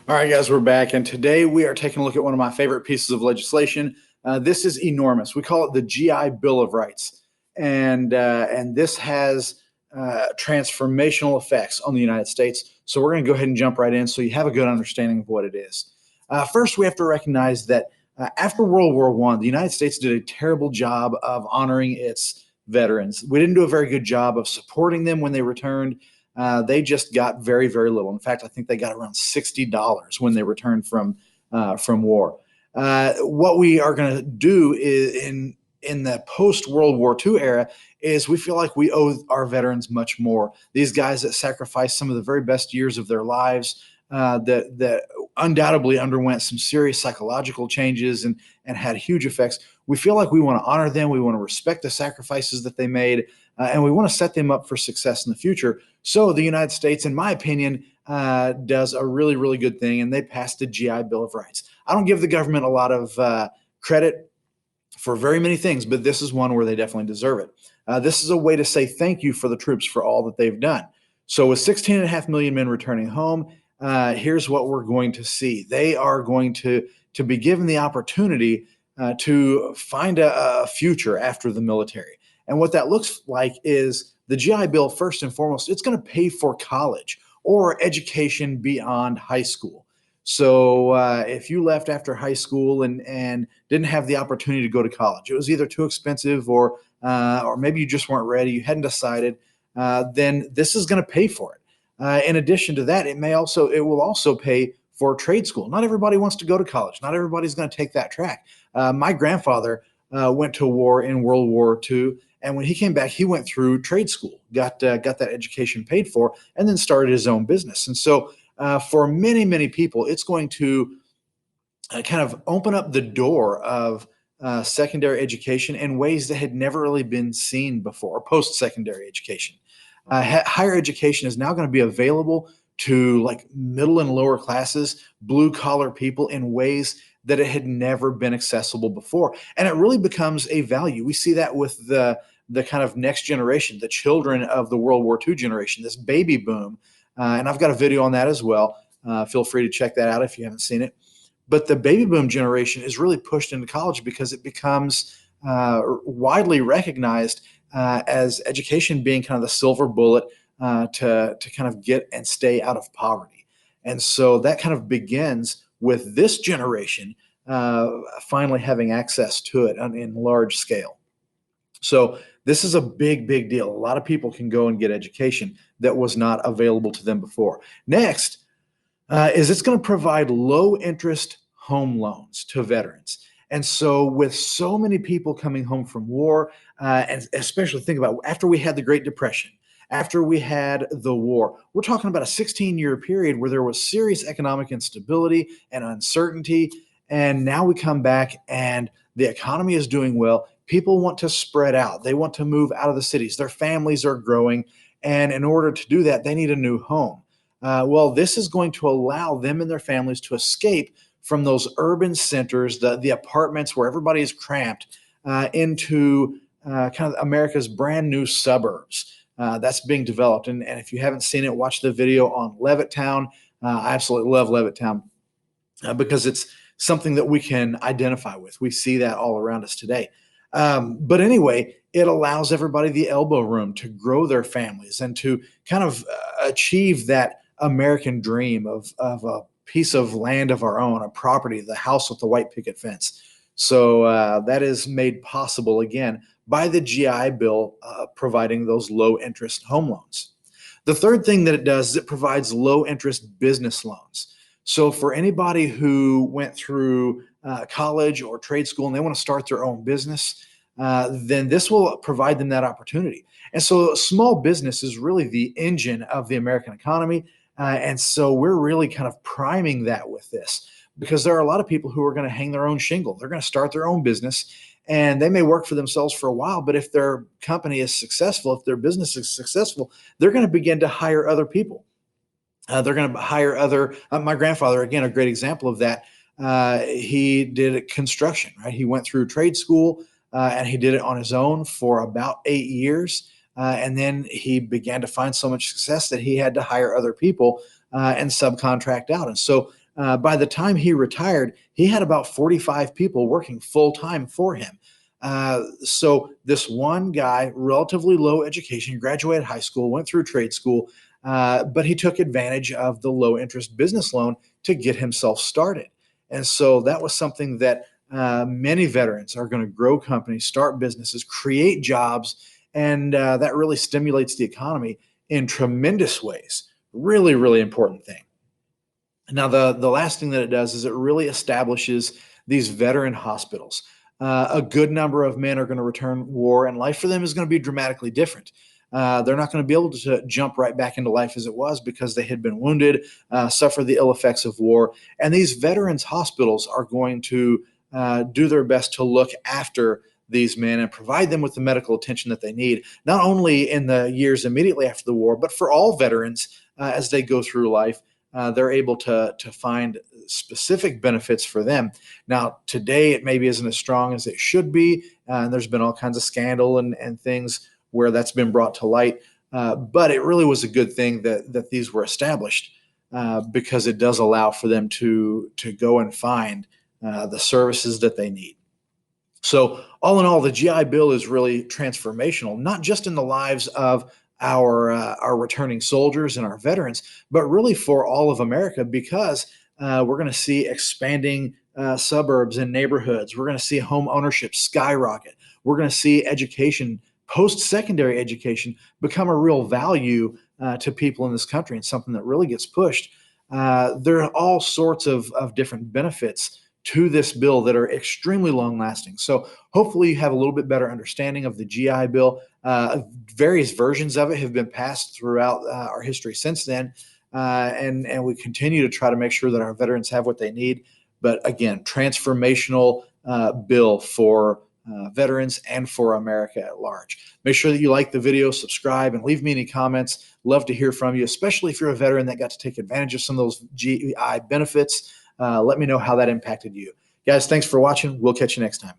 All right, guys, we're back, and today we are taking a look at one of my favorite pieces of legislation. This is enormous. We call it the GI Bill of Rights, and this has transformational effects on the United States. So we're going to go ahead and jump right in, so you have a good understanding of what it is. First, we have to recognize that after World War I, the United States did a terrible job of honoring its veterans. We didn't do a very good job of supporting them when they returned. They just got very, very little. In fact, I think they got around $60 when they returned from war. What we are going to do is in the post-World War II era is we feel like we owe our veterans much more. These guys that sacrificed some of the very best years of their lives, that undoubtedly underwent some serious psychological changes and had huge effects. We feel like we want to honor them. We want to respect the sacrifices that they made, and we want to set them up for success in the future. So the United States, in my opinion, does a really, really good thing, and they passed the GI Bill of Rights. I don't give the government a lot of credit for very many things, but this is one where they definitely deserve it. This is a way to say thank you for the troops for all that they've done. So with 16.5 million men returning home, here's what we're going to see. They are going to be given the opportunity to find a future after the military. And what that looks like is the GI Bill, first and foremost, it's going to pay for college or education beyond high school. So if you left after high school and didn't have the opportunity to go to college, it was either too expensive or maybe you just weren't ready, you hadn't decided, then this is going to pay for it. In addition to that, it will also pay for trade school. Not everybody wants to go to college. Not everybody's going to take that track. My grandfather went to war in World War II, and when he came back, he went through trade school, got that education paid for, and then started his own business. And so, for many, many people, it's going to kind of open up the door of secondary education in ways that had never really been seen before, post-secondary education. Higher education is now going to be available to like middle and lower classes, blue collar people in ways that it had never been accessible before. And it really becomes a value. We see that with the kind of next generation, the children of the World War II generation, this baby boom. And I've got a video on that as well. Feel free to check that out if you haven't seen it. But the baby boom generation is really pushed into college because it becomes widely recognized as education being kind of the silver bullet to kind of get and stay out of poverty. And so that kind of begins with this generation finally having access to it in large scale. So this is a big, big deal. A lot of people can go and get education that was not available to them before. Next is it's going to provide low interest home loans to veterans. And so with so many people coming home from war, and especially think about after we had the Great Depression, after we had the war, we're talking about a 16-year period where there was serious economic instability and uncertainty. And now we come back and the economy is doing well. People want to spread out. They want to move out of the cities. Their families are growing. And in order to do that, they need a new home. Well, this is going to allow them and their families to escape from those urban centers, the apartments where everybody is cramped, into kind of America's brand new suburbs that's being developed. And if you haven't seen it, watch the video on Levittown. I absolutely love Levittown because it's something that we can identify with. We see that all around us today. But anyway, it allows everybody the elbow room to grow their families and to kind of achieve that American dream of a piece of land of our own, a property, the house with the white picket fence. So that is made possible, again, by the GI Bill providing those low interest home loans. The third thing that it does is it provides low interest business loans. So for anybody who went through college or trade school and they want to start their own business, then this will provide them that opportunity. And so small business is really the engine of the American economy. And so we're really kind of priming that with this because there are a lot of people who are going to hang their own shingle. They're going to start their own business and they may work for themselves for a while, but if their company is successful, if their business is successful, they're going to begin to hire other people. They're going to hire other, my grandfather, again, a great example of that. He did construction, right? He went through trade school and he did it on his own for about 8 years. And then he began to find so much success that he had to hire other people and subcontract out. And so By the time he retired, he had about 45 people working full time for him. So this one guy, relatively low education, graduated high school, went through trade school, but he took advantage of the low interest business loan to get himself started. And so that was something that many veterans are going to grow companies, start businesses, create jobs, and that really stimulates the economy in tremendous ways. Really, really important thing. Now, the last thing that it does is it really establishes these veteran hospitals. A good number of men are going to return war, and life for them is going to be dramatically different. They're not going to be able to jump right back into life as it was because they had been wounded, suffered the ill effects of war. And these veterans hospitals are going to do their best to look after these men and provide them with the medical attention that they need, not only in the years immediately after the war, but for all veterans as they go through life. They're able to find specific benefits for them. Now, today it maybe isn't as strong as it should be, and there's been all kinds of scandal and things where that's been brought to light. But it really was a good thing that these were established because it does allow for them to go and find the services that they need. So, all in all, the GI Bill is really transformational, not just in the lives of our returning soldiers and our veterans, but really for all of America because we're going to see expanding suburbs and neighborhoods. We're going to see home ownership skyrocket. We're going to see education, post-secondary education, become a real value to people in this country and something that really gets pushed. There are all sorts of different benefits to this bill that are extremely long lasting. So hopefully you have a little bit better understanding of the GI Bill. Various versions of it have been passed throughout our history since then. And we continue to try to make sure that our veterans have what they need. But again, transformational bill for veterans and for America at large. Make sure that you like the video, subscribe, and leave me any comments. Love to hear from you, especially if you're a veteran that got to take advantage of some of those GI benefits. Let me know how that impacted you. Guys, thanks for watching. We'll catch you next time.